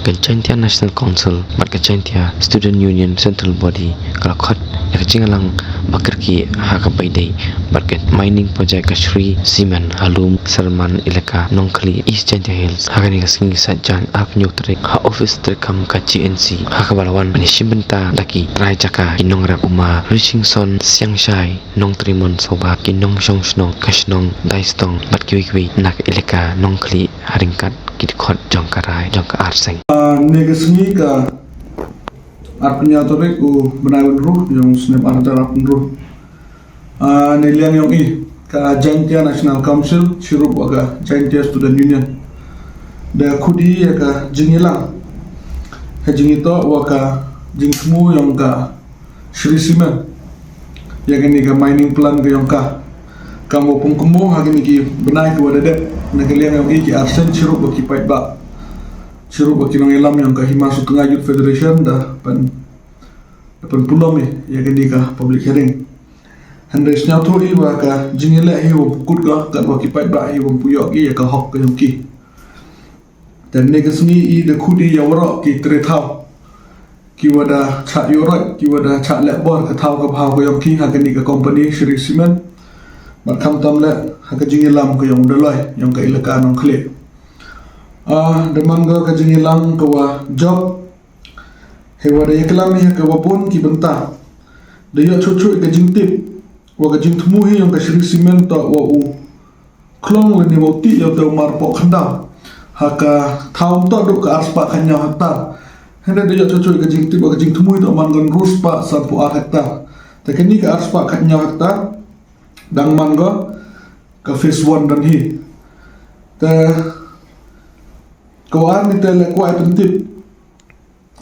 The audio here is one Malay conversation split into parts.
Kecantia National Council, Kecantia Student Union Central Body, Kalakot, Yakjingalang, Bakerki, Hakabaidei, Barket Mining Project Kashri, Siman, Halum, Salman, Ilaka, Nonkali, East Chantia Hills, Hakanigasing Sajan, Apnyutrik, Ha Office Trekam KCNC, Hakabalawan, Panishimbenta, Daki, Rajaka, Inongra Uma, Richingson, Siangshai, Nong Trimon Soba, Kinong Shong Snong, Kashnong, Daistong, Batkiwi, Nak Ilaka, Nonkali, Haringkat, Kidkot, Jongkarai, Jongka Arseng. Negasngi ka arpnya torik benawan ruh yang snap antara ruh nilian yang ka Jaintia National Council sirup waga Jaintia Student Union da kudi ya ka jingilang hajingito waka jingmu yang ka Sri Siman yang ini ka mining plan ka yang ka kamu pungkumu hagini ki benai ke wadade nagalian yang ki arsen sirup baki pait ba sirup baki nang ilam yang ka Himasu Tengah Youth Federation dah pan pulau ya gini ka public hearing handres nyatu wa ka jingile hi wo pukut ka baki pait ba hi wo puyok ki ya ka hok ka ki dan negasni de khudi ya wara ki trethau ki wada cha yorot ki wada cha lebor ka thau ka bhaw ka ki ha gini ka company Sri Siman mat kham tam le ha ka jingilam ka yang dolai yang ka ilaka nong khle demang ka jingilang ka wa job hewa da yaklami ka wapun ki benta da ya chuchu ka jingtip wa ka jingtmu hi yang ka Sri Siman ta wa u klong le ni woti ya ta mar po khanda ha ka thau ta do ka arspa khanya hatta henda da ya chuchu ka jingtip wa ka jingtmu ta man gon ruspa sampu hatta ta kini ka arspa khanya hatta dang mangga ka phase 1 dan hi ta kawan ni tele kuai pentip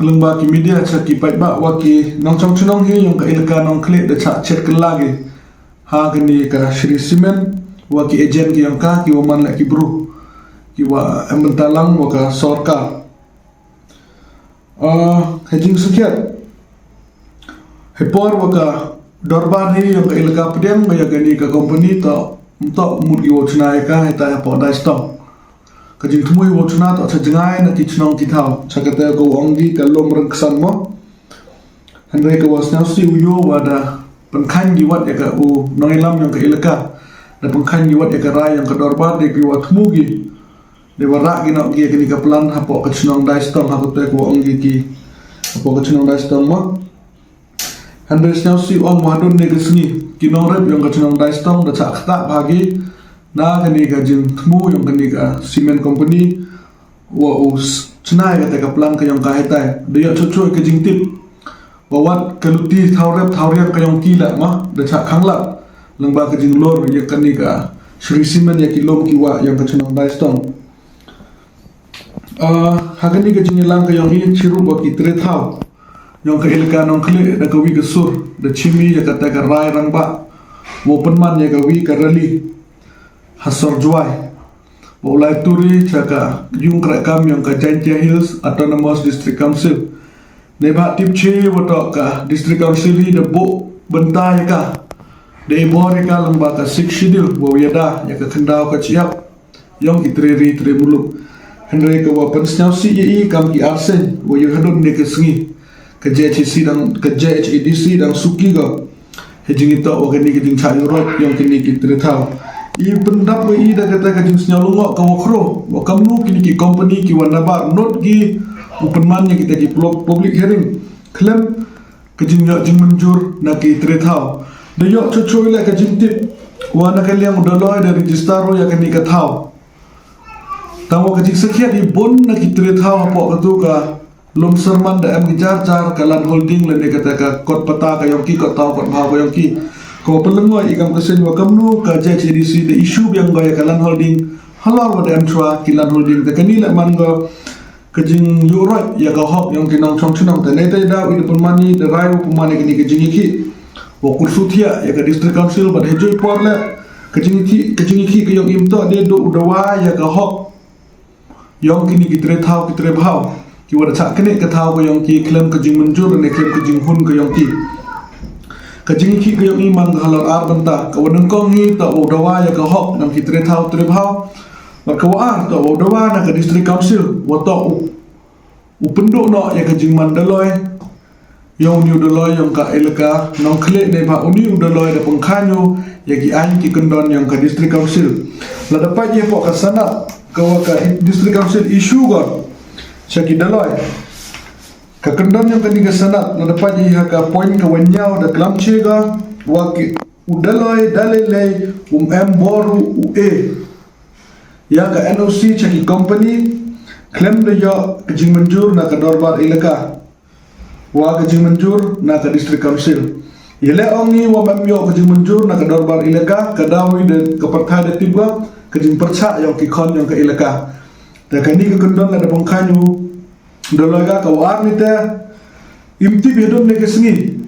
lemba ki media cha ki pai ba wa ki nong chong chunong hi yung ka ilka nong klik da cha chet ke lagi ha gani ka Sri Siman wa ki agent ki yang ka ki waman la ki bru ki wa amentalang wa ka sorka hejing sekiat hepor wa ka dorban hi yung ka ilka pedem ya gani ka company ta untuk mudi wo chunai ka heta ya po dai stop kajing tumui wo chuna to cha jangai na ki chnong ki thau chakata go ongi ka lom rang ksan mo handai ka wasna si uyo wada pengkhan gi wat ya ka u noilam yang ka ilaka da pengkhan gi wat ya ka rai yang ka dorbar de ki wat mugi de wara gi no gi ka ni ka plan ha po ka chnong dai stong ha ko te go ongi ki po ka chnong dai stong mo handai sna si ong wadun ne gesni ki no rep yang ka chnong dai stong da cha khata bagi na kani ka jin thmu yung kani ka cement company wa us chnai ka ka plan ka yung ka hetai de ya chu ka jing tip wa wat ka luti thawrep ka yung kila ma da cha khangla lengba ka jing lor ya kani ka Sri Siman ya kilom ki wa yang ka chnong dai stong hagani ka jing lang ka yung hi chiru ba ki tre thaw yung ka ilka nong khle da ka wi ka sur da chimi ya ka ta ka rai rang ba wo panman ya ka wi ka rali Hasor Juai Paulai Turi Chaka Yung Krakam yang ka Jaintia Hills Autonomous District Council Neba Tipche Watok ka District Council hi Debo Bentai ka Debor ka Lembah ka Sik Shidil Wawiyada yang ka Kendau ka Ciap Yang Itreri Tre Muluk Hendrai ka Wapan Senyau Si Yei Kam Ki Arsen Wayu Hadun Ni ka Sengi Ka JHC dan Ka JHADC dan Suki ka Hejing ito Wakani ka Jing Chayurot Yang kini ki Tre Tau I pendap wa i da kata ka jing senyalungo ka wakro wa kamnu kini ki company ki wanaba not gi upenman nya kita ki public hearing klaim ka jing yo jing menjur na ki trethau da yo chochoi la ka jing tip wa na ka liang doloi da registaro ya ka ni ka thau tawo ka jing sakhiat i bon na ki trethau po ka tu ka lom serman da am jar kalan holding le ne kata ka kot pata ka yong ki kot tau kot bhaw ka yong ki ko pelengoi ikam kesen wa kamnu ka JHDC the issue yang gaya kalan holding halal wa am chwa kilan holding te kani la man go kajing yuroi ya ka hok yang kinong chong chinong te nei da wi pemani the rai pemani kini kajing iki wa kursutia ya ka district council ba hejoi por la kajing iki ke yang imto de do udawa ya ka hok yang kini kitre thau kitre bhaw ki wa cha kene ka thau ko yang ki klem kajing menjur ne klem kajing hun ko yang ki kajing ki ko yung iman halal ar banta ka wanan kong hi ta odawa ya ka hok nam ki tre thau tre bhaw Berkawaan to wadawana ke district council wato upenduk no ya ke jingman daloi yang uni daloi yang ka elaka nong kle ne ba uni daloi da pengkanyo ya ki an ki kendon yang ke district council la dapat je pok ka sana ka district council issue go saki daloi ka kendon yang ke diga sana la dapat je ka point ka wanyao da klam chega wa ki udaloi dalele boru ya ka NOC chaki company claim de yo kajing manjur na ka dorbar ilaka wa kajing manjur na ka district council ile ongi wa mamyo kajing manjur na ka dorbar ilaka ka dawi de ka partai de tiba kajing percha yo ki kon yo ka ilaka ta kani ka kondon na da bongkanyu dolaga ka war ni ta imti bedon ne kesni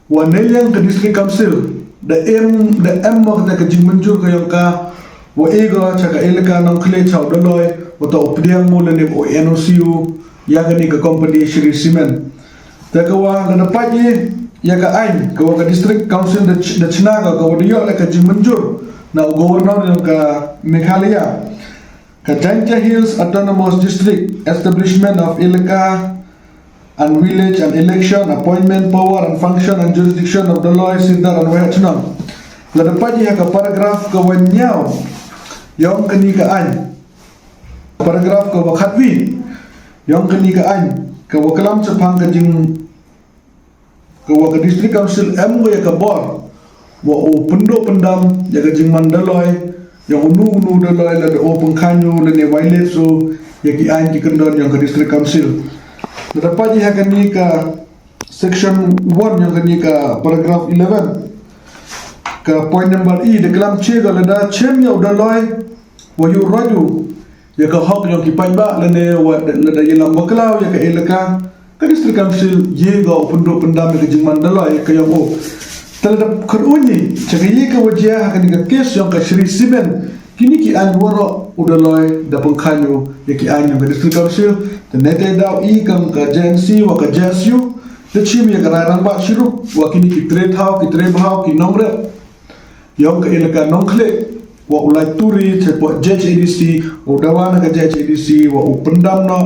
wa nelyang ka district council da em mo ka kajing manjur ka yo ka wa ego chaka elaka nong kle chau doloi wato opdiang mo lene o NOCU ya gani ka company Shri Cement ta ka wa na paji ya ka ain ka wa ka district council da chinaga ka wa yo la ka jimanjur na governor ng ka Meghalaya ka Jaintia Hills Autonomous District establishment of elaka and village and election appointment power and function and jurisdiction of the law Sindar and Wahachnam la da paji ya ka paragraph ka wanyao yang kenikaan paragraf ka wakatwi yang kenikaan ka wakalam sepang ka jing ka waka district council ya ka bor wa o pendok pendam ya ka jing mandaloi yang unu daloi la o pengkanyo le ne waile so ya ki an ki kendon yang ka district council dapat ya ka ni ka section 1 yang ka ni ka paragraf 11 ka point number E deklam che ga lada chem ya daloi wa yu raju ya ka hok yang ki pai ba lene wa lada yelam baklau ya ka elaka ka district council ye ga penduk pendam ka jingman daloi ka yang o talada khunni chaka ye ka wajia ka ni ka kes yang ka Shri Cement kini ki an waro udaloi da pengkanyo ya ki an yang ka district council the nete daw I kam ka JNC wa ka JSU the chim ya ka rarang ba shiru wa kini ki trade how ki trade how ki nomre yang ka elaka nongkle wa ulai turi cepo JHADC udawana ka JHADC wa upendam no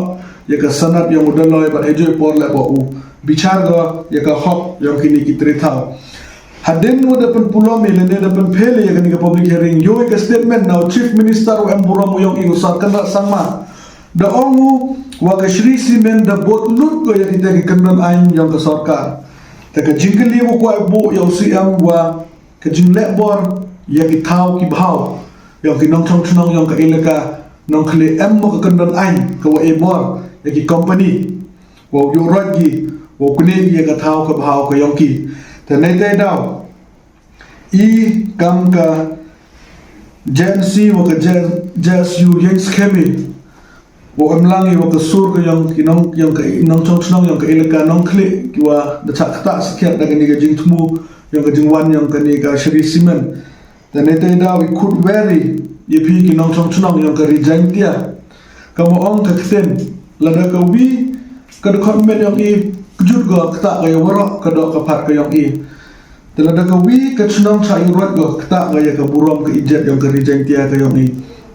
ya ka sanat yang udaloi ba ejoy por la wa u bichar go ya ka hok yang kini ki trethau haden no da pen pulo me lene da pen phele ya kini ka public hearing yo ka statement now chief minister wa emburam yang igu sarkan da sangma da ongu wa ka Shri Cement da bot lut go ya kita ki kendon ain yang ka sarkar ta ka jingli wo ko bu yang CM wa ka jingle bor ya ki thau ki bhau yang ki nong chong chong yang ka elaka nong khle em mo ka kendon ain ka wa e bor ya ki company wa yo ragi wa kune ya ka thau ka bhau ka yang ki ta nei dai daw I kam ka JNC wa ka JSU yang skemi wa amlangi wa ka sur ka yang ki nong chong chong yang ka elaka nong khle ki wa da chak ta sakya da ni ga jing thmu yang ka jingwan yang ka ni ka Shri Cement dan itu dah we could vary ye pi ki nong chong chong yang ka resign dia ka mo ong ka kten la da ka wi ka da comment yang I kujut go ka ka ya waro ka do ka phat ka yang I la da ka wi ka chong cha yu rot go ka ka ya ka burom ka ijet yang ka resign dia ka yang I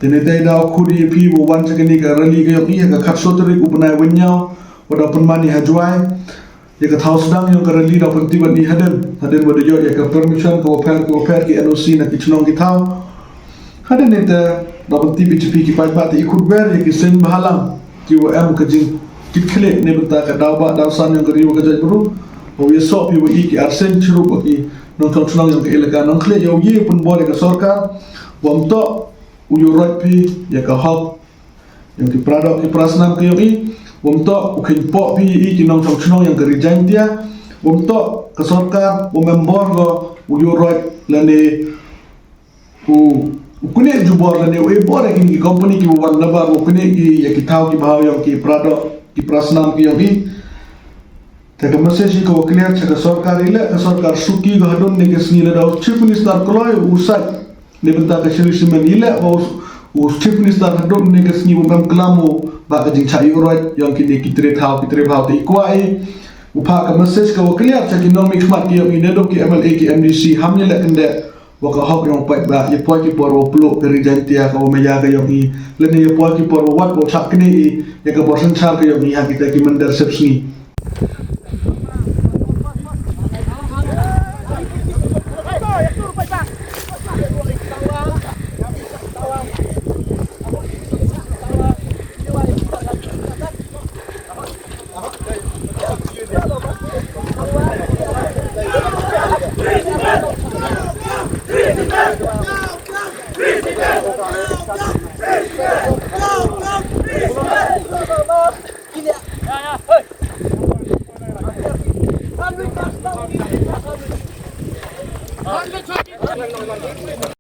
dan itu dah ku di pi wo wan sekali ka rally ka yang I ka khat sotri ku benai wenyao wada penmani hajwai ya ka thau sedang yang ka rally da pen tiban ni haden wada yo ya ka permission ko per ki NOC na ki chnong ki thau haden eta da pen ti BJP ki pai ba ti ikut ber ya ki sen bahalang ki wa am ka jing kit khle ne benta ka daw ba daw san yang ka riwa ka jai bru o ye so pi wa I ki arsen churu ko ki nong chnong yang ka elaka nong khle yo ye pun bore ka sarkar bom to u yo right pi ya ka hok yang ki product ki prasnam ka yo I untuk ukin po pi I ki nong chong yang ka resign dia untuk ke sarkar member go uyo right lane kune jubor lane we bor ki company ki wan laba kune ki ya ki thau ki bhaw yang ki product ki prasnam ki yogi ta ka message ko clear cha ka sarkar ile ka sarkar suki go hadon ne ke snile da chief minister koloi usai ne benta ka Shri Cement ile o chief minister hadon ne ke sni wo kam klamo ba ka jing chai right yang ki ne ki tre thau te kwai upa ka message ka clear cha ki no mix mat ki yogi ne do ki MLA ki MDC hamne le kende waka hok yang pai ba ye poi ki por plo keri jantia ka meja ka yong i lene ye poi ki por wat bo thak ni i ye ka borsan char ka yong i ha kita ki mandar sepsni Hey!